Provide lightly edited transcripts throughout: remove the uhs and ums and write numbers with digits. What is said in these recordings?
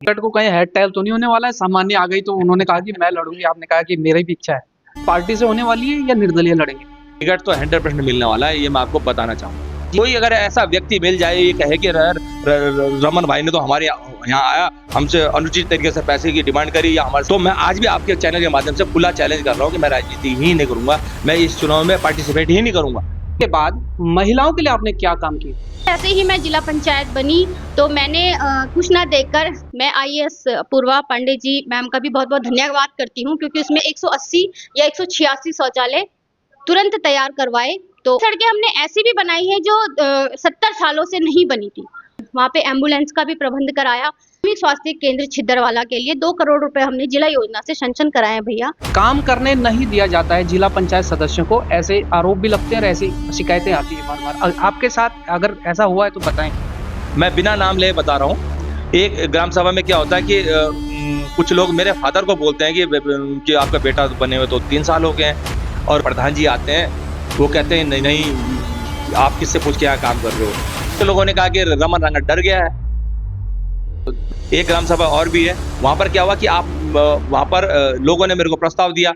Ticket को कहीं head tail तो नहीं होने वाला है? सामान्य आ गई तो उन्होंने कहा कि मैं लड़ूंगी, आपने कहा कि मेरी भी इच्छा है। पार्टी से होने वाली है या निर्दलीय लड़ेंगे? टिकट तो 100% मिलने वाला है, ये मैं आपको बताना चाहूँगा। कोई अगर ऐसा व्यक्ति मिल जाए, ये कहे कि रमन भाई ने तो हमारे यहाँ आया, हमसे अनुचित तरीके से पैसे की डिमांड करी या हमारे, तो मैं आज भी आपके चैनल के माध्यम से खुला चैलेंज कर रहा हूँ कि मैं राजनीति ही नहीं करूँगा, मैं इस चुनाव में पार्टिसिपेट ही नहीं करूँगा। के बाद महिलाओं के लिए आपने क्या काम किया? ऐसे ही मैं जिला पंचायत बनी तो मैंने कुछ ना देखकर मैं आईएएस पूर्वा पांडे जी मैम का भी बहुत बहुत धन्यवाद करती हूँ, क्योंकि उसमें 180 या 186 शौचालय तुरंत तैयार करवाए। तो सड़कें हमने ऐसी भी बनाई है जो 70 सालों से नहीं बनी थी। वहाँ पे एम्बुलेंस का भी प्रबंध कराया। स्वास्थ्य केंद्र छिद्दरवाला के लिए 2 करोड़ रुपए हमने जिला योजना से सैंक्शन कराए हैं भैया। काम करने नहीं दिया जाता है जिला पंचायत सदस्यों को, ऐसे आरोप भी लगते हैं और ऐसी शिकायतें आती है बार बार। आपके साथ अगर ऐसा हुआ है तो बताएं। मैं बिना नाम ले बता रहा हूँ। एक ग्राम सभा में क्या होता है कि कुछ लोग मेरे फादर को बोलते हैं कि आपका बेटा बने हुए तो 3 साल हो गए हैं, और प्रधान जी आते हैं, वो कहते हैं नहीं नहीं आप किससे पूछ के यहाँ काम कर रहे हो। तो लोगों ने कहा कि रमन रांगड़ डर गया है। एक ग्राम सभा और भी है, वहां पर क्या हुआ कि आप वहां पर लोगों ने मेरे को प्रस्ताव दिया,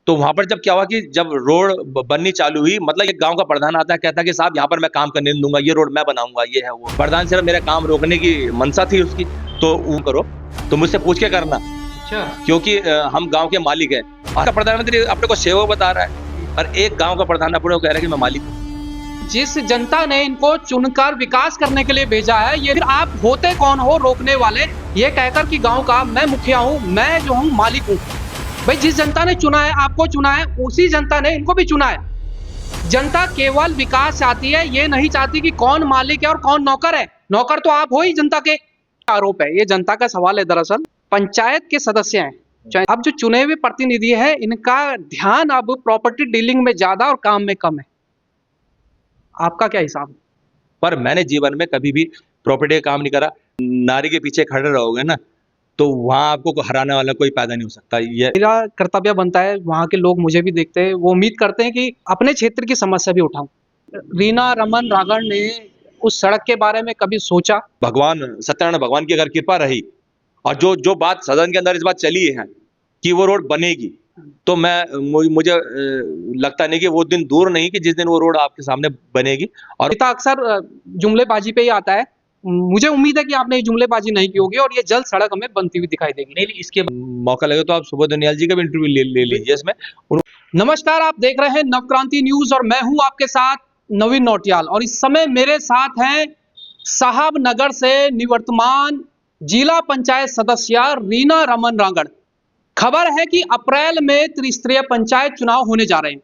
तो वहां पर जब क्या हुआ कि जब रोड बननी चालू हुई, मतलब एक गांव का प्रधान आता है, कहता है कि साहब यहाँ पर मैं काम करने नहीं दूंगा, ये रोड मैं बनाऊंगा, ये है वो। प्रधान सिर्फ मेरा काम रोकने की मनसा थी उसकी, तो वो करो तो मुझसे पूछ के करना, क्योंकि हम गाँव के मालिक हैं। आपका प्रधानमंत्री अपने को सेवक बता रहा है और एक गाँव का प्रधान अपने को कह रहा है कि मैं मालिक हूँ। जिस जनता ने इनको चुनकर विकास करने के लिए भेजा है, ये फिर आप होते कौन हो रोकने वाले, ये कहकर कि गांव का मैं मुखिया हूं, मैं जो हूं मालिक हूं। भाई जिस जनता ने चुना है, आपको चुना है, उसी जनता ने इनको भी चुना है। जनता केवल विकास चाहती है, ये नहीं चाहती कि कौन मालिक है और कौन नौकर है। नौकर तो आप हो ही जनता के। आरोप है, ये जनता का सवाल है। दरअसल पंचायत के सदस्य हैं, अब जो चुने हुए प्रतिनिधि है, इनका ध्यान अब प्रॉपर्टी डीलिंग में ज्यादा और काम में कम है। आपका क्या हिसाब है? पर मैंने जीवन में कभी भी प्रॉपर्टी का काम नहीं करा। नारी के पीछे खड़े रहोगे ना, तो वहां आपको हराने वाला कोई पैदा नहीं हो सकता। ये मेरा कर्तव्य बनता है, वहाँ के लोग मुझे भी देखते हैं, वो उम्मीद करते हैं कि अपने क्षेत्र की समस्या भी उठाऊं। रीना रमन रागड़ ने उस सड़क के बारे में कभी सोचा? भगवान सत्यनारायण भगवान की अगर कृपा रही और जो बात सदन के अंदर इस बात चली है कि वो रोड बनेगी, तो मुझे लगता नहीं कि वो दिन दूर नहीं कि जिस दिन वो रोड आपके सामने बनेगी। और पिता अक्सर जुमलेबाजी पे ही आता है, मुझे उम्मीद है कि आपने ये जुमलेबाजी नहीं की होगी और ये जल्द सड़क हमें बनती हुई दिखाई देगी। नहीं, इसके मौका लगे तो आप सुबोध दनियाल जी का भी इंटरव्यू ले लीजिए इसमें। नमस्कार, आप देख रहे हैं नवक्रांति न्यूज और मैं हूं आपके साथ नवीन नौटियाल, और इस समय मेरे साथ हैं साहबनगर से निवर्तमान जिला पंचायत सदस्य रीना रमन रागड़। खबर है कि अप्रैल में त्रिस्तरीय पंचायत चुनाव होने जा रहे हैं,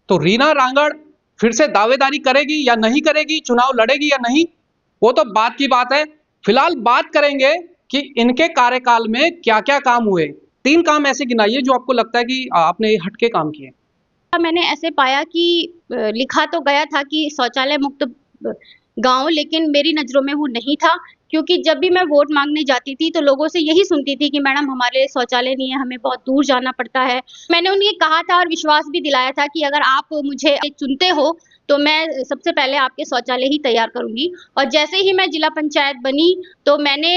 तो रीना रागड़ फिर से दावेदारी करेगी या नहीं करेगी, चुनाव लड़ेगी या नहीं, वो तो बात की बात है। फिलहाल बात करेंगे कि इनके कार्यकाल में क्या क्या काम हुए। 3 काम ऐसे गिनाइए जो आपको लगता है कि आपने हटके काम किए। मैंने ऐसे पाया कि लिखा तो गया था कि शौचालय मुक्त गांव, लेकिन मेरी नज़रों में वो नहीं था, क्योंकि जब भी मैं वोट मांगने जाती थी तो लोगों से यही सुनती थी कि मैडम हमारे शौचालय नहीं है, हमें बहुत दूर जाना पड़ता है। मैंने उन्हें कहा था और विश्वास भी दिलाया था कि अगर आप मुझे चुनते हो तो मैं सबसे पहले आपके शौचालय ही तैयार करूंगी। और जैसे ही मैं जिला पंचायत बनी तो मैंने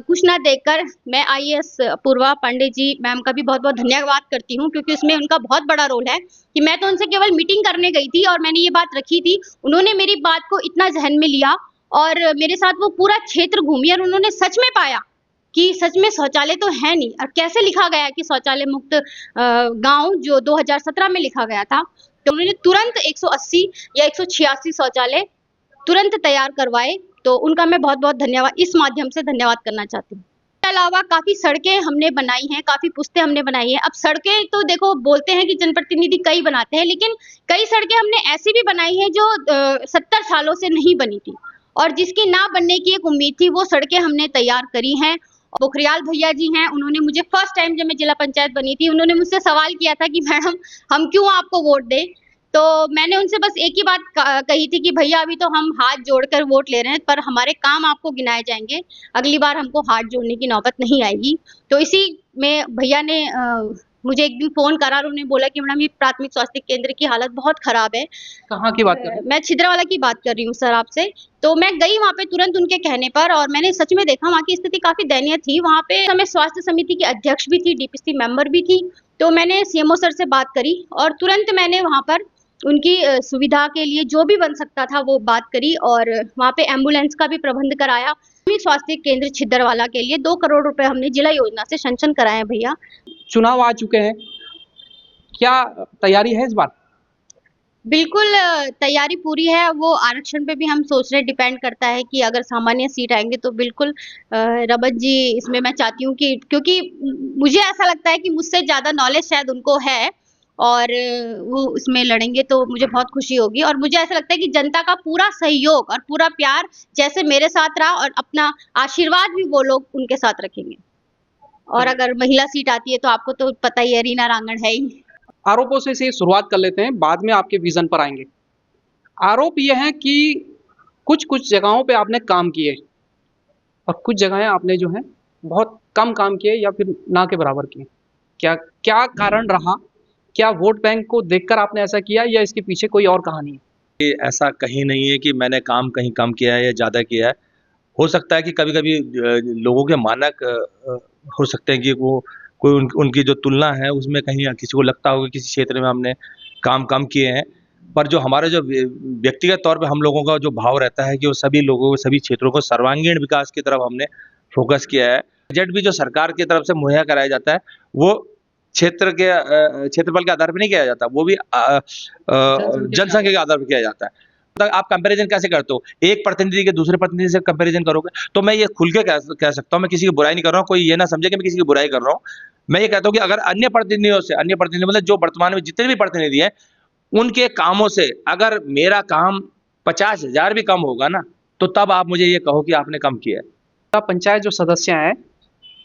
कुछ ना देखकर मैं आईएएस पूर्वा पांडे जी मैम का भी बहुत बहुत धन्यवाद करती हूँ, क्योंकि उसमें उनका बहुत बड़ा रोल है कि मैं तो उनसे केवल मीटिंग करने गई थी और मैंने ये बात रखी थी। उन्होंने मेरी बात को इतना जहन में लिया और मेरे साथ वो पूरा क्षेत्र घूमी और उन्होंने सच में पाया कि सच में शौचालय तो है नहीं, और कैसे लिखा गया है कि शौचालय मुक्त गांव जो 2017 में लिखा गया था, तो उन्होंने तुरंत 180 या 186 शौचालय तुरंत तैयार करवाए। तो उनका मैं बहुत बहुत धन्यवाद इस माध्यम से धन्यवाद करना चाहती हूँ। इसके अलावा काफी सड़कें हमने बनाई हैं, काफी पुस्तें हमने बनाई हैं। अब सड़कें तो देखो बोलते हैं कि जनप्रतिनिधि कई बनाते हैं, लेकिन कई सड़कें हमने ऐसी भी बनाई है जो 70 सालों से नहीं बनी थी और जिसकी ना बनने की एक उम्मीद थी, वो सड़कें हमने तैयार करी हैं। पोखरियाल भैया जी हैं, उन्होंने मुझे फर्स्ट टाइम जब मैं जिला पंचायत बनी थी, उन्होंने मुझसे सवाल किया था कि मैडम हम क्यों आपको वोट दें। तो मैंने उनसे बस एक ही बात कही थी कि भैया अभी तो हम हाथ जोड़कर वोट ले रहे हैं, पर हमारे काम आपको गिनाए जाएंगे, अगली बार हमको हाथ जोड़ने की नौबत नहीं आएगी। तो इसी में भैया ने मुझे एक दिन फोन करा और उन्होंने बोला कि मैडम ये प्राथमिक स्वास्थ्य केंद्र की हालत बहुत खराब है। कहाँ की बात कर रहे हैं? मैं छिंदरावाला की बात कर रही हूँ सर आपसे। तो मैं गई वहाँ पे तुरंत उनके कहने पर और मैंने सच में देखा वहाँ की स्थिति काफ़ी दयनीय थी। वहाँ पे मैं स्वास्थ्य समिति की अध्यक्ष भी थी, डीपीसी मेंबर भी थी। तो मैंने सीएमओ सर से बात करी और तुरंत मैंने वहाँ पर उनकी सुविधा के लिए जो भी बन सकता था वो बात करी और वहाँ पे एम्बुलेंस का भी प्रबंध कराया। स्वास्थ्य केंद्र छिंदरवाला के लिए 2 करोड़ रुपए हमने जिला योजना से सैंक्शन कराए हैं भैया। चुनाव आ चुके हैं, क्या तैयारी है इस बार? बिल्कुल तैयारी पूरी है। वो आरक्षण पे भी हम सोच रहे हैं, डिपेंड करता है कि अगर सामान्य सीट आएंगे तो बिल्कुल रबत जी इसमें मैं चाहती हूँ कि क्योंकि मुझे ऐसा लगता है कि मुझसे ज़्यादा नॉलेज शायद उनको है और वो उसमें लड़ेंगे तो मुझे बहुत खुशी होगी और मुझे ऐसा लगता है कि जनता का पूरा सहयोग और पूरा प्यार जैसे मेरे साथ रहा और अपना आशीर्वाद भी वो लोग उनके साथ रखेंगे। और अगर महिला सीट आती है तो आपको तो पता ही है, रीना रांगड़ है ही। आरोपों से शुरुआत कर लेते हैं, बाद में आपके विजन पर आएंगे। आरोप ये है कि कुछ जगहों पे आपने काम किए और कुछ जगहें आपने जो है बहुत कम काम किए या फिर ना के बराबर किए। क्या क्या कारण रहा? क्या वोट बैंक को देखकर आपने ऐसा किया या इसके पीछे कोई और कहानी है? ऐसा कहीं नहीं है कि मैंने काम कहीं कम किया है या ज़्यादा किया है। हो सकता है कि कभी-कभी लोगों के मानक हो सकते हैं कि वो कोई उनकी जो तुलना है उसमें कहीं किसी को लगता होगा किसी क्षेत्र में हमने काम कम किए हैं। पर जो हमारा जो व्यक्तिगत तौर पे हम लोगों का जो भाव रहता है कि वो सभी लोगों को, सभी क्षेत्रों को सर्वांगीण विकास की तरफ हमने फ़ोकस किया है। बजट भी जो सरकार की तरफ से मुहैया कराया जाता है, वो क्षेत्र के क्षेत्रफल के आधार पे नहीं किया जाता, वो भी जनसंख्या के आधार पे किया जाता है। तो आप कंपैरिजन कैसे करते हो? एक प्रतिनिधि के दूसरे प्रतिनिधि से कंपैरिजन करोगे, तो मैं ये खुल के कह सकता हूँ, मैं किसी की बुराई नहीं कर रहा हूँ, कोई ये ना समझे कि मैं किसी की बुराई कर रहा हूँ। मैं ये कहता हूँ कि अगर अन्य प्रतिनिधि मतलब जो वर्तमान में जितने भी प्रतिनिधि हैं, उनके कामों से अगर मेरा काम 50,000 भी कम होगा ना, तो तब आप मुझे ये कहो कि आपने कम किया है। पंचायत जो सदस्य हैं,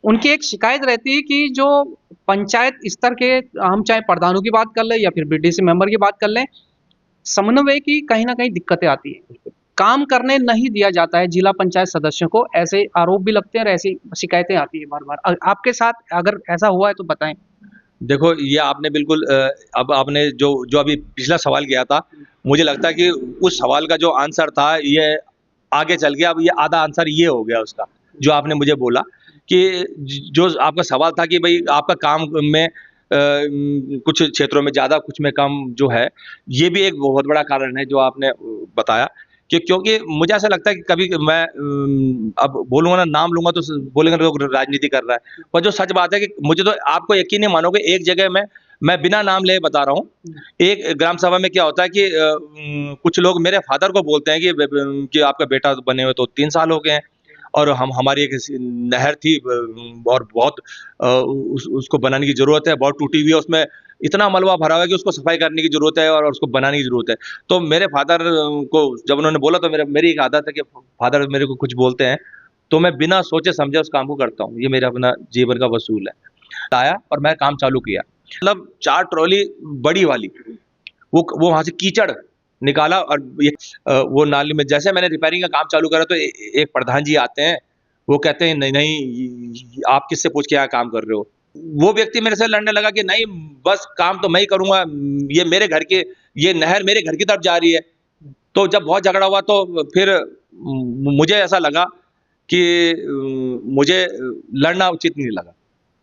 उनकी एक शिकायत रहती है कि जो पंचायत स्तर के, हम चाहे प्रधानों की बात कर लें या फिर बीडीसी मेंबर की बात कर लें, समन्वय की कहीं ना कहीं दिक्कतें आती है, काम करने नहीं दिया जाता है जिला पंचायत सदस्यों को। ऐसे आरोप भी लगते हैं और ऐसी शिकायतें आती है बार बार। आपके साथ अगर ऐसा हुआ है तो बताएं। देखो, ये आपने बिल्कुल अब आपने जो अभी पिछला सवाल किया था, मुझे लगता है कि उस सवाल का जो आंसर था ये आगे चल गया। अब ये आधा आंसर ये हो गया उसका, जो आपने मुझे बोला कि जो आपका सवाल था कि भाई आपका काम में कुछ क्षेत्रों में ज़्यादा, कुछ में कम जो है, ये भी एक बहुत बड़ा कारण है जो आपने बताया। कि क्योंकि मुझे ऐसा लगता है कि कभी मैं अब बोलूँगा ना, नाम लूँगा तो बोलेंगे लोग राजनीति कर रहा है। पर जो सच बात है कि मुझे तो, आपको यकीन नहीं मानोगे, एक जगह में मैं बिना नाम लिए बता रहा हूँ, एक ग्राम सभा में क्या होता है कि कुछ लोग मेरे फादर को बोलते हैं कि आपका बेटा बने हुए तो 3 साल हो गए हैं और हमारी एक नहर थी और बहुत उसको बनाने की ज़रूरत है, बहुत टूटी हुई है, उसमें इतना मलबा भरा हुआ है कि उसको सफाई करने की ज़रूरत है और उसको बनाने की ज़रूरत है। तो मेरे फादर को जब उन्होंने बोला तो मेरी एक आदत है कि फादर मेरे को कुछ बोलते हैं तो मैं बिना सोचे समझे उस काम को करता हूँ। ये मेरा अपना जीवन का वसूल है। आया और मैं काम चालू किया, मतलब 4 ट्रॉली बड़ी वाली, वो वहाँ से कीचड़ निकाला और ये वो नाली में, जैसे मैंने रिपेयरिंग का काम चालू करा तो एक प्रधान जी आते हैं, वो कहते हैं नहीं आप किससे पूछ के यहाँ काम कर रहे हो? वो व्यक्ति मेरे से लड़ने लगा कि नहीं, बस काम तो मैं ही करूँगा, ये मेरे घर के, ये नहर मेरे घर की तरफ जा रही है। तो जब बहुत झगड़ा हुआ तो फिर मुझे ऐसा लगा कि मुझे लड़ना उचित नहीं लगा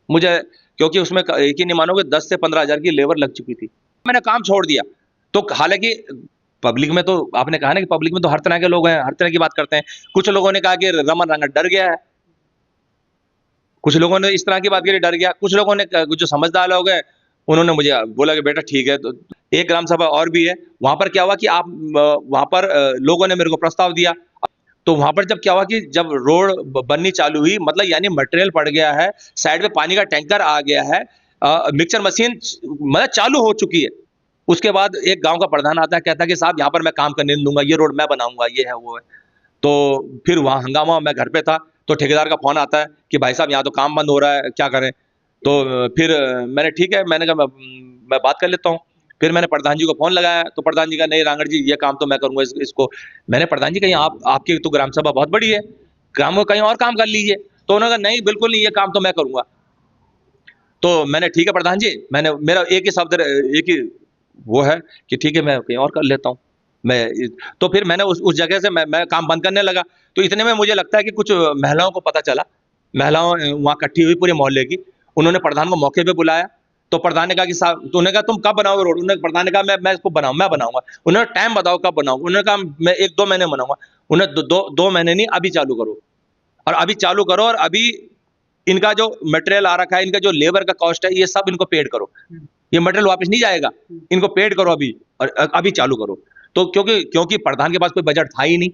मुझे, क्योंकि उसमें यकीन नहीं मानोगे 10 से 15,000 की लेबर लग चुकी थी। मैंने काम छोड़ दिया। तो हालांकि पब्लिक में तो आपने कहा ना कि पब्लिक में तो हर तरह के लोग हैं, हर तरह की बात करते हैं। कुछ लोगों ने कहा कि रमन रांगड़ डर गया है, कुछ लोगों ने इस तरह की बात करी, डर गया। कुछ लोगों ने, जो समझदार लोग हैं, उन्होंने मुझे बोला कि बेटा ठीक है। तो एक ग्राम सभा और भी है, वहां पर क्या हुआ कि आप वहां पर लोगों ने मेरे को प्रस्ताव दिया। तो वहां पर जब क्या हुआ कि जब रोड बननी चालू हुई, मतलब यानी मटेरियल पड़ गया है, साइड में पानी का टैंकर आ गया है, मिक्सर मशीन मतलब चालू हो चुकी है। उसके बाद एक गांव का प्रधान आता है, कहता है कि साहब यहाँ पर मैं काम करने नहीं दूंगा, ये रोड मैं बनाऊंगा, ये है वो है। तो फिर वहाँ हंगामा, मैं घर पे था, तो ठेकेदार का फोन आता है कि भाई साहब यहाँ तो काम बंद हो रहा है, क्या करें? तो फिर मैंने ठीक है, मैंने कहा मैं बात कर लेता हूँ। फिर मैंने प्रधान जी को फोन लगाया, तो प्रधान जी का नहीं रांगड़ जी ये काम तो मैं करूंगा इसको। मैंने प्रधान जी कहीं आपकी तो ग्राम सभा बहुत बड़ी है, ग्राम में कहीं और काम कर लीजिए। तो उन्होंने कहा नहीं बिल्कुल नहीं, ये काम तो मैं करूंगा। तो मैंने ठीक है प्रधान जी, मैंने मेरा एक ही शब्द एक ही वो है कि ठीक है मैं कहीं और कर लेता हूँ। तो फिर मैंने उस जगह से मैं काम बंद करने लगा। तो इतने में मुझे लगता है कि कुछ महिलाओं को पता चला, महिलाओं वहाँ इकट्ठी हुई पूरे मोहल्ले की। उन्होंने प्रधान को मौके पे बुलाया। तो प्रधान ने कहा कि साहब, तो उन्होंने कहा तुम कब बनाओगे रोड? उन्होंने प्रधान ने कहा मैं इसको मैं बनाऊंगा। उन्होंने टाइम बताओ कब बनाऊंगा? उन्होंने कहा मैं 1-2 महीने बनाऊंगा। उन्होंने 2 महीने नहीं, अभी चालू करो। और अभी चालू करो और अभी इनका जो मटेरियल आ रखा है, इनका जो लेबर का कॉस्ट है, ये सब इनको पेड करो। ये मटेरियल वापस नहीं जाएगा, इनको पेड करो अभी और अभी चालू करो। तो क्योंकि प्रधान के पास कोई बजट था ही नहीं।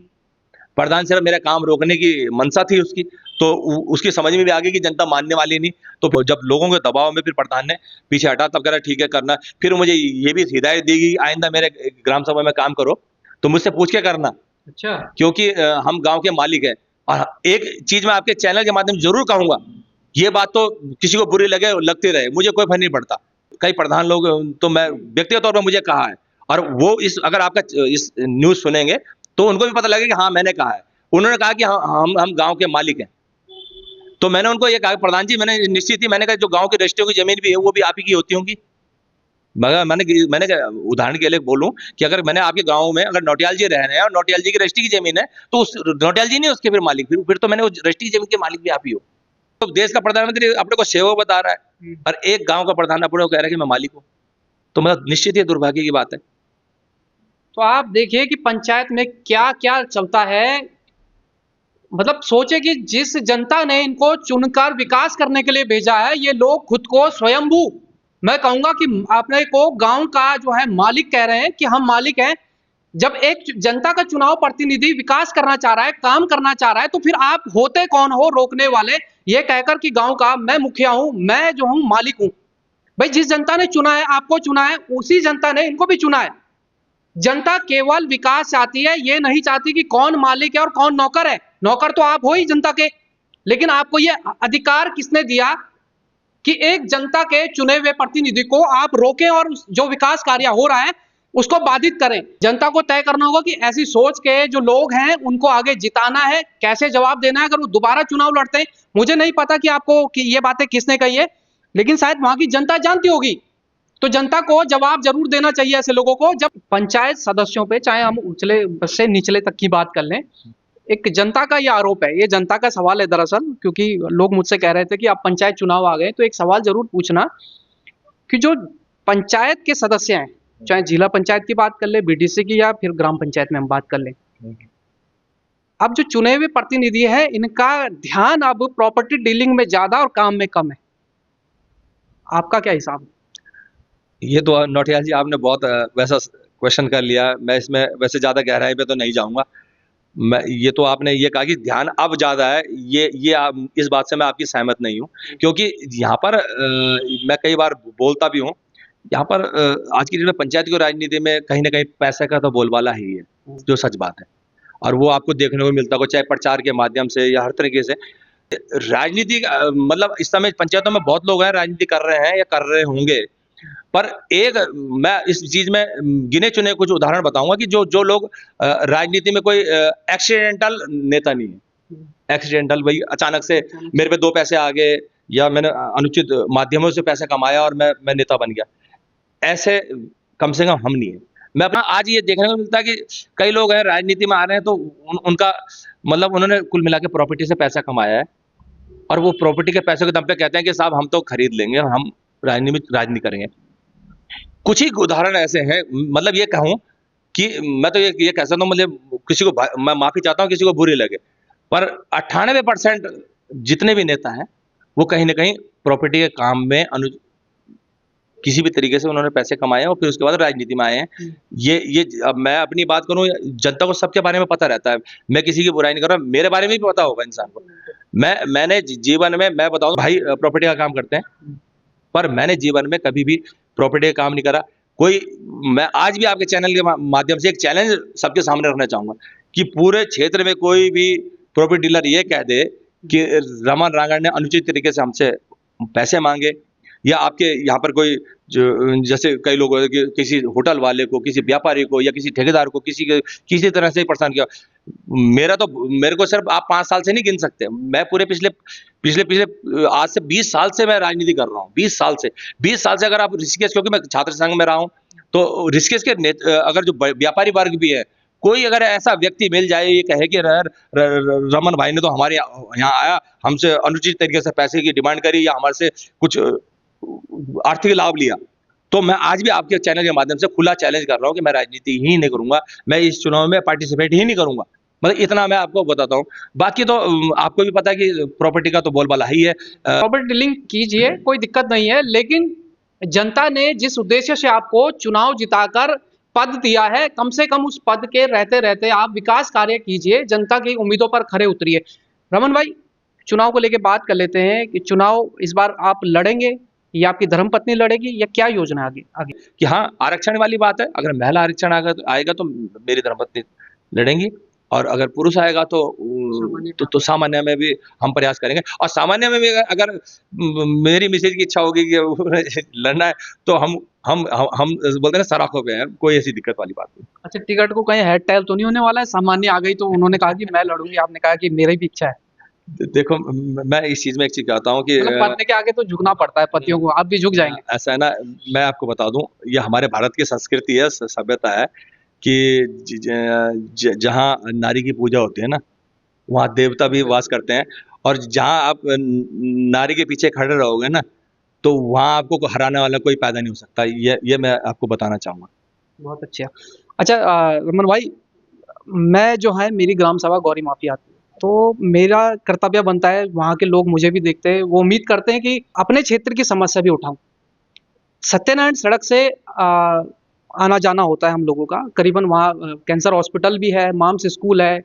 प्रधान सिर्फ मेरा काम रोकने की मंशा थी उसकी। तो उसकी समझ में भी आ गई कि जनता मानने वाली नहीं। तो जब लोगों के दबाव में फिर प्रधान ने पीछे हटा, तब कह रहा ठीक है करना। फिर मुझे ये भी हिदायत दी गई, आइंदा मेरे ग्राम सभा में काम करो तो मुझसे पूछ के करना, अच्छा। क्योंकि हम गांव के मालिक हैं। और एक चीज मैं आपके चैनल के माध्यम से जरूर कहूंगा, ये बात तो किसी को बुरी लगे लगती रहे, मुझे कोई फर्क नहीं पड़ता। कई प्रधान लोग तो मैं व्यक्तिगत तौर पर मुझे कहा है, और वो अगर आपका इस न्यूज सुनेंगे तो उनको भी पता लगेगा कि हाँ मैंने कहा है। उन्होंने कहा कि हम गांव के मालिक हैं। तो मैंने उनको ये कहा प्रधान जी, मैंने निश्चित ही मैंने कहा जो गांव की रजिस्ट्रियों की जमीन भी है वो भी आप ही की होती होंगी। मगर मैंने उदाहरण के लिए बोलूं कि अगर मैंने आपके गांव में अगर नौटियाल जी रह रहे हैं और नौटियाल जी की रजिस्ट्री की जमीन है, तो उस नौटियाल जी नहीं उसके फिर मालिक, फिर तो मैंने उस रजिस्ट्री की जमीन के मालिक भी आप ही हो। तो देश का प्रधानमंत्री अपने को सेवक बता रहा है और एक गांव का प्रधान अपने को कह रहा है कि मैं मालिक हूँ। तो मतलब निश्चित ही दुर्भाग्य की बात है। तो आप देखिए कि पंचायत में क्या क्या चलता है। मतलब सोचे कि जिस जनता ने इनको चुनकर विकास करने के लिए भेजा है, ये लोग खुद को स्वयंभू, मैं कहूंगा कि अपने को गांव का जो है मालिक कह रहे हैं कि हम मालिक हैं। जब एक जनता का चुनाव प्रतिनिधि विकास करना चाह रहा है, काम करना चाह रहा है, तो फिर आप होते कौन हो रोकने वाले, ये कहकर कि गांव का मैं मुखिया हूं, मैं जो हूं मालिक हूं। भाई जिस जनता ने चुना है, आपको चुना है, उसी जनता ने इनको भी चुना है। जनता केवल विकास चाहती है, ये नहीं चाहती कि कौन मालिक है और कौन नौकर है। नौकर तो आप हो ही जनता के, लेकिन आपको ये अधिकार किसने दिया कि एक जनता के चुने हुए प्रतिनिधि को आप रोकें और जो विकास कार्य हो रहा है उसको बाधित करें। जनता को तय करना होगा कि ऐसी सोच के जो लोग हैं उनको आगे जिताना है, कैसे जवाब देना है। अगर वो दोबारा चुनाव लड़ते हैं, मुझे नहीं पता कि आपको कि ये बातें किसने कही है, लेकिन शायद वहां की जनता जानती होगी। तो जनता को जवाब जरूर देना चाहिए ऐसे लोगों को। जब पंचायत सदस्यों पे, चाहे हम उछले से निचले तक की बात कर लें, एक जनता का ये आरोप है, ये जनता का सवाल है दरअसल, क्योंकि लोग मुझसे कह रहे थे कि आप पंचायत चुनाव आ गए तो एक सवाल जरूर पूछना कि जो पंचायत के सदस्य हैं, चाहे जिला पंचायत की बात कर ले, बीडीसी की, या फिर ग्राम पंचायत में हम बात कर लें, अब जो चुने हुए प्रतिनिधि है इनका ध्यान अब प्रॉपर्टी डीलिंग में ज्यादा और काम में कम है। आपका क्या हिसाब है? ये तो नौटियाल जी आपने बहुत वैसा क्वेश्चन कर लिया। मैं इसमें वैसे ज्यादा गहराई पे तो नहीं जाऊंगा। मैं ये तो आपने ये कहा कि ध्यान अब ज्यादा है, ये इस बात से मैं आपकी सहमत नहीं हूँ। क्योंकि यहाँ पर मैं कई बार बोलता भी हूँ, यहाँ पर आज की डेट में पंचायत की राजनीति में कहीं ना कहीं पैसे का तो बोलबाला ही है, जो सच बात है। और वो आपको देखने को मिलता है, चाहे प्रचार के माध्यम से या हर तरीके से। राजनीति मतलब इस समय पंचायतों में बहुत लोग हैं राजनीति कर रहे हैं या कर रहे होंगे, पर एक मैं इस चीज में गिने चुने कुछ उदाहरण बताऊंगा कि जो लोग राजनीति में कोई एक्सीडेंटल नेता नहीं है। एक्सीडेंटल भाई अचानक से मेरे पे 2 पैसे आ गए या मैंने अनुचित माध्यमों से पैसा कमाया और मैं नेता बन गया, ऐसे कम से कम हम नहीं है। मैं अपना आज ये देखने को मिलता है कि कई लोग हैं राजनीति में आ रहे हैं तो उनका मतलब उन्होंने कुल मिला के प्रॉपर्टी से पैसा कमाया है और वो प्रॉपर्टी के पैसों के दम पे कहते हैं कि साहब हम तो खरीद लेंगे और हम राजनीति करेंगे। कुछ ही उदाहरण ऐसे हैं, मतलब ये कहूं कि मैं तो ये कह सकता हूं, मतलब किसी को मैं माफी चाहता हूं किसी को बुरी लगे, पर 98% जितने भी नेता हैं वो कहीं ना कहीं प्रॉपर्टी के काम में किसी भी तरीके से उन्होंने पैसे कमाए हैं और फिर उसके बाद राजनीति में आए हैं। ये अब मैं अपनी बात करूं, जनता को सबके बारे में पता रहता है, मैं किसी की बुराई नहीं कर रहा, मेरे बारे में भी पता होगा इंसान को। मैंने जीवन में, मैं बताऊं भाई प्रॉपर्टी का काम करते हैं, पर मैंने जीवन में कभी भी प्रॉपर्टी का काम नहीं करा। मैं आज भी आपके चैनल के माध्यम से एक चैलेंज सबके सामने रखना चाहूंगा कि पूरे क्षेत्र में कोई भी प्रॉपर्टी डीलर ये कह दे कि रमन रांगड़ ने अनुचित तरीके से हमसे पैसे मांगे या आपके यहाँ पर कोई जो जैसे कई लोग होते हैं कि किसी होटल वाले को, किसी व्यापारी को या किसी ठेकेदार को किसी तरह से परेशान किया। मेरे को सिर्फ आप 5 साल से नहीं गिन सकते। मैं पूरे पिछले आज से 20 साल से मैं राजनीति कर रहा हूँ, 20 साल से। 20 साल से अगर आप ऋषिकेश, क्योंकि मैं छात्र संघ में रहा हूँ, तो ऋषिकेश के अगर जो व्यापारी वर्ग भी है, कोई अगर ऐसा व्यक्ति मिल जाए ये कहे कि रमन भाई ने तो हमारे यहाँ आया, हमसे अनुचित तरीके से पैसे की डिमांड करी या हमारे से कुछ आर्थिक लाभ लिया, तो मैं आज भी आपके चैनल के माध्यम से खुला चैलेंज कर रहा हूँ कि मैं राजनीति ही नहीं करूंगा, मैं इस चुनाव में पार्टिसिपेट ही नहीं करूंगा। मतलब इतना मैं आपको बताता हूँ। बाकी तो आपको भी पता है कि प्रॉपर्टी का तो बोलबाला ही है। प्रॉपर्टी डीलिंग कीजिए, कोई दिक्कत नहीं है, लेकिन जनता ने जिस उद्देश्य से आपको चुनाव जिताकर पद दिया है, कम से कम उस पद के रहते रहते आप विकास कार्य कीजिए, जनता की उम्मीदों पर खरे उतरिए। रमन भाई, चुनाव को लेके बात कर लेते हैं कि चुनाव इस बार आप लड़ेंगे या आपकी धर्मपत्नी लड़ेगी, या क्या योजना है आगे आगे? कि हाँ, आरक्षण वाली बात है, अगर महिला आरक्षण आएगा तो मेरी धर्मपत्नी लड़ेंगी, और अगर पुरुष आएगा तो सामान्य में भी हम प्रयास करेंगे। और सामान्य में भी अगर मेरी मिसेज की इच्छा होगी कि लड़ना है, तो हम बोलते हैं सराखों पे हैं, कोई ऐसी दिक्कत वाली बात नहीं। अच्छा, टिकट को कहीं हेड टैल तो नहीं होने वाला है? सामान्य आ गई तो उन्होंने कहा कि मैं लड़ूंगी, आपने कहा कि मेरी भी इच्छा है। देखो, मैं इस चीज में एक चीज कहता हूँ कि मतलब पत्नी के आगे तो झुकना पड़ता है पतियों को, आप भी झुक जाएंगे? ऐसा है ना, मैं आपको बता दूं, ये हमारे भारत की संस्कृति है, सभ्यता है कि जहाँ नारी की पूजा होती है ना, वहाँ देवता भी वास करते हैं, और जहाँ आप नारी के पीछे खड़े रहोगे ना, तो वहाँ आपको हराने वाला कोई पैदा नहीं हो सकता। ये मैं आपको बताना चाहूँगा। बहुत अच्छा, रमन भाई, मैं जो है, मेरी ग्राम सभा गौरी माफी आती है, तो मेरा कर्तव्य बनता है, वहाँ के लोग मुझे भी देखते हैं, वो उम्मीद करते हैं कि अपने क्षेत्र की समस्या भी उठाऊं। सत्यनारायण सड़क से आना जाना होता है हम लोगों का, करीबन वहाँ कैंसर हॉस्पिटल भी है, माम्स स्कूल है,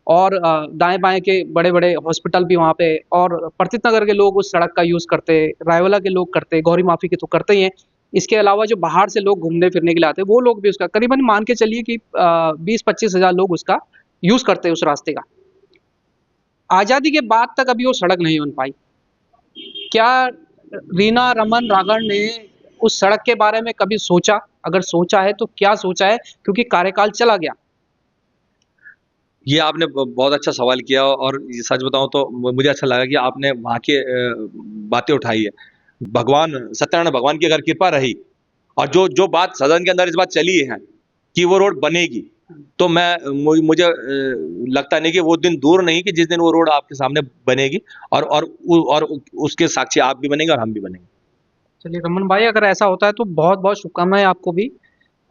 और दाएं बाएं के बड़े बड़े हॉस्पिटल भी वहाँ पे, और प्रतीत नगर के लोग उस सड़क का यूज़ करते, रायवला के लोग करते, गौरी माफी के तो करते ही हैं। इसके अलावा जो बाहर से लोग घूमने फिरने के लिए आते हैं, वो लोग भी उसका करीबन मान के चलिए कि 20-25 हज़ार लोग उसका यूज़ करते हैं, उस रास्ते का। आज़ादी के बाद तक अभी वो सड़क नहीं बन पाई। क्या रीना रमन रागड़ ने उस सड़क के बारे में कभी सोचा? अगर सोचा है तो क्या सोचा है, क्योंकि कार्यकाल चला गया। ये आपने बहुत अच्छा सवाल किया, और सच बताऊं तो मुझे अच्छा लगा कि आपने वहाँ के बातें उठाई है। भगवान सत्यनारायण भगवान की अगर कृपा रही, और जो बात सदन के अंदर इस बात चली है कि वो रोड बनेगी, तो मुझे लगता नहीं कि वो दिन दूर नहीं कि जिस दिन वो रोड आपके सामने बनेगी, और उसके साक्षी आप भी बनेंगे और हम भी बनेंगे। चलिए रमन भाई, अगर ऐसा होता है तो बहुत बहुत शुभकामनाएं आपको भी।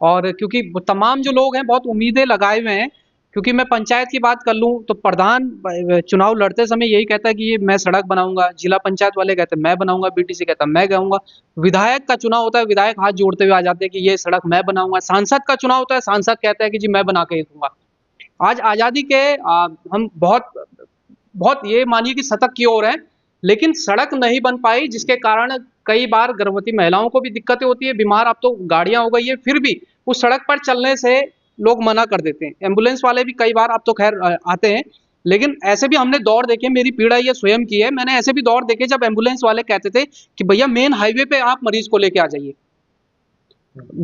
और क्योंकि तमाम जो लोग हैं बहुत उम्मीदें लगाए हुए हैं, क्योंकि मैं पंचायत की बात कर लूं तो प्रधान चुनाव लड़ते समय यही कहता है कि ये मैं सड़क बनाऊंगा, जिला पंचायत वाले कहते हैं मैं बनाऊंगा, बीटीसी कहता है मैं बनाऊंगा, विधायक का चुनाव होता है, विधायक हाथ जोड़ते हुए आ जाते हैं कि ये सड़क मैं बनाऊंगा, सांसद का चुनाव होता है, सांसद कहता है कि जी मैं बना के दूंगा। आज आज़ादी के हम बहुत ये मानिए कि शतक की ओर हैं, लेकिन सड़क नहीं बन पाई, जिसके कारण कई बार गर्भवती महिलाओं को भी दिक्कतें होती है, बीमार अब तो गाड़ियां हो गई है, फिर भी उस सड़क पर चलने से लोग मना कर देते हैं। एम्बुलेंस वाले भी कई बार अब तो खैर आते हैं, लेकिन ऐसे भी हमने दौर देखे, मेरी पीड़ा ये स्वयं की है, मैंने ऐसे भी दौर देखे जब एम्बुलेंस वाले कहते थे कि भैया मेन हाईवे पे आप मरीज को लेके आ जाइए।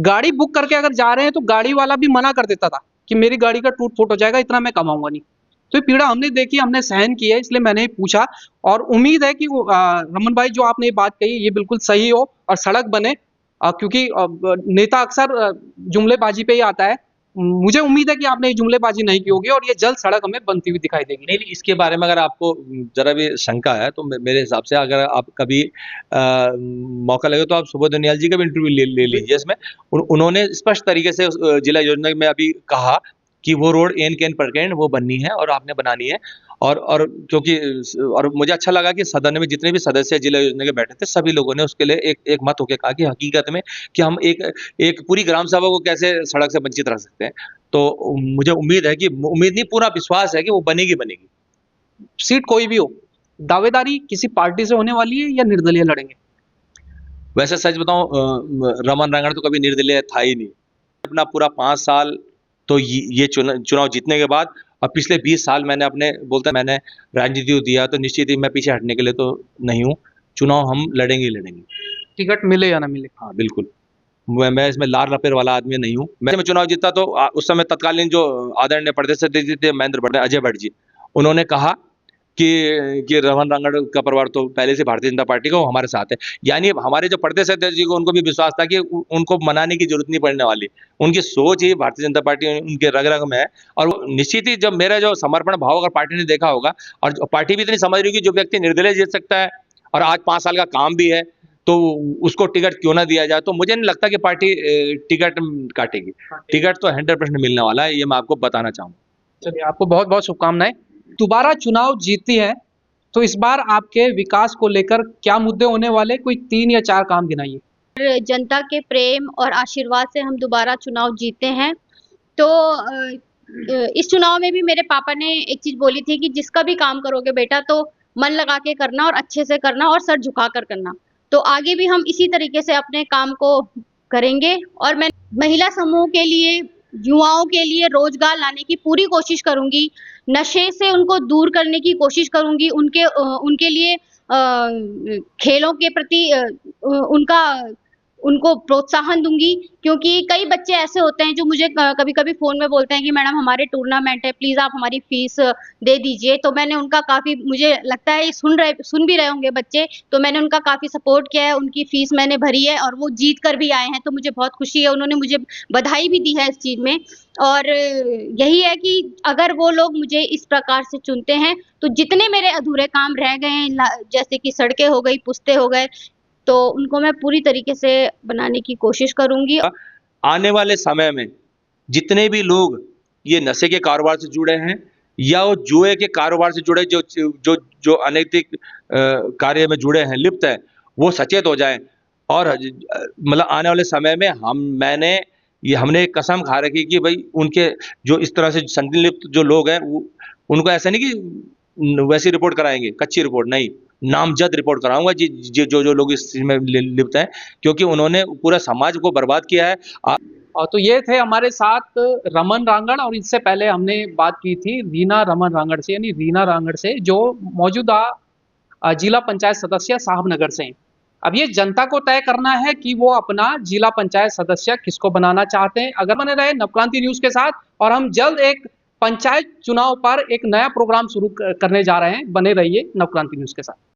गाड़ी बुक करके अगर जा रहे हैं तो गाड़ी वाला भी मना कर देता था कि मेरी गाड़ी का टूट फूट हो जाएगा, इतना मैं कमाऊंगा नहीं। तो ये पीड़ा हमने देखी, हमने सहन की है, इसलिए मैंने ही पूछा, और उम्मीद है कि रमन भाई जो आपने ये बात कही ये बिल्कुल सही हो और सड़क बने, क्योंकि नेता अक्सर जुमलेबाजी पे ही आता है। मुझे उम्मीद है कि आपने ये जुमलेबाजी नहीं की होगी और ये जल्द सड़क हमें बनती हुई दिखाई देगी। नहीं, इसके बारे में अगर आपको जरा भी शंका है तो मेरे हिसाब से अगर आप कभी मौका लगे तो आप सुबोध उनियाल जी का भी इंटरव्यू ले लीजिए। इसमें उन्होंने स्पष्ट तरीके से जिला योजना में अभी कहा कि वो रोड एन केन परकेंड वो बननी है और आपने बनानी है, और क्योंकि और मुझे अच्छा लगा कि सदन में जितने भी सदस्य जिला योजना के बैठे थे सभी लोगों ने उसके लिए एक मत होकर कहा कि हकीकत में कि हम एक पूरी ग्राम सभा को कैसे सड़क से वंचित रख सकते हैं। तो मुझे उम्मीद है कि उम्मीद नहीं, पूरा विश्वास है कि वो बनेगी। सीट कोई भी हो, दावेदारी किसी पार्टी से होने वाली है या निर्दलीय लड़ेंगे? वैसे सच बताऊं, रमन रागड़ तो कभी निर्दलीय था ही नहीं। अपना पूरा 5 साल तो ये चुनाव जीतने के बाद और पिछले 20 साल मैंने राजनीति को दिया, तो निश्चित ही मैं पीछे हटने के लिए तो नहीं हूँ। चुनाव हम लड़ेंगे ही लड़ेंगे। टिकट मिले या ना मिले। हाँ बिल्कुल, मैं इसमें लार लपेर वाला आदमी नहीं हूँ। मैं चुनाव जीता तो उस समय तत्कालीन जो आदरणीय प्रदेश अध्यक्ष थे महेंद्र भट्ट, अजय भट्ट जी, उन्होंने कहा कि रमन रांगड़ का परिवार तो पहले से भारतीय जनता पार्टी का, वो हमारे साथ है। यानी हमारे जो प्रदेश अध्यक्ष जी को, उनको भी विश्वास था कि उनको मनाने की जरूरत नहीं पड़ने वाली। उनकी सोच ही भारतीय जनता पार्टी उनके रग रग में है, और वो निश्चित ही जब मेरा जो समर्पण भाव अगर पार्टी ने देखा होगा, और पार्टी भी इतनी समझ रही होगी, जो व्यक्ति निर्दलीय जीत सकता है और आज 5 साल का काम भी है, तो उसको टिकट क्यों ना दिया जाए। तो मुझे नहीं लगता कि पार्टी टिकट काटेगी। टिकट तो 100% मिलने वाला है, ये मैं आपको बताना चाहूँगा। चलिए, आपको बहुत बहुत शुभकामनाएं। दोबारा चुनाव जीती है तो इस बार आपके विकास को लेकर क्या मुद्दे होने वाले, कोई 3 या 4 काम गिनाइए। जनता के प्रेम और आशीर्वाद से हम दोबारा चुनाव जीते हैं। तो इस चुनाव में भी मेरे पापा ने एक चीज बोली थी कि जिसका भी काम करोगे बेटा तो मन लगा के करना और अच्छे से करना और सर झुका कर करना। तो आगे भी हम इसी तरीके से अपने काम को करेंगे और मैं महिला समूह के लिए, युवाओं के लिए रोजगार लाने की पूरी कोशिश करूंगी। नशे से उनको दूर करने की कोशिश करूंगी। उनके लिए खेलों के प्रति उनको प्रोत्साहन दूंगी, क्योंकि कई बच्चे ऐसे होते हैं जो मुझे कभी-कभी फ़ोन में बोलते हैं कि मैडम हमारे टूर्नामेंट है, प्लीज़ आप हमारी फ़ीस दे दीजिए। तो मैंने उनका काफ़ी, मुझे लगता है सुन भी रहे होंगे बच्चे, तो मैंने उनका काफ़ी सपोर्ट किया है, उनकी फ़ीस मैंने भरी है और वो जीत कर भी आए हैं, तो मुझे बहुत खुशी है। उन्होंने मुझे बधाई भी दी है इस चीज़ में। और यही है कि अगर वो लोग मुझे इस प्रकार से चुनते हैं, तो जितने मेरे अधूरे काम रह गए हैं, जैसे कि सड़कें हो गई, पुस्ते हो गए, तो उनको मैं पूरी तरीके से बनाने की कोशिश करूंगी। आने वाले समय में जितने भी लोग ये नशे के कारोबार से जुड़े हैं या वो जुए के कारोबार से जुड़े, जो अनैतिक कार्य में जुड़े हैं, लिप्त हैं, वो सचेत हो जाएं। और मतलब आने वाले समय में हमने एक कसम खा रखी कि भाई उनके जो इस तरह से संलिप्त जो लोग हैं, उनको ऐसा नहीं कि वैसी रिपोर्ट कराएंगे, कच्ची रिपोर्ट नहीं, नामजद रिपोर्ट कराऊंगा जो लोग इस चीज में लिप्त हैं, क्योंकि उन्होंने पूरा समाज को बर्बाद किया है। और तो ये थे हमारे साथ रमन रांगड़, और इससे पहले हमने बात की थी रीना रमन रांगड़ से, यानी रीना रांगड़ से, जो मौजूदा जिला पंचायत सदस्य साहबनगर से हैं। अब ये जनता को तय करना है कि वो अपना जिला पंचायत सदस्य किसको बनाना चाहते हैं। अगर बने रहे नवक्रांति न्यूज़ के साथ, और हम जल्द एक पंचायत चुनाव पर एक नया प्रोग्राम शुरू करने जा रहे हैं। बने रहिए नवक्रांति न्यूज़ के साथ।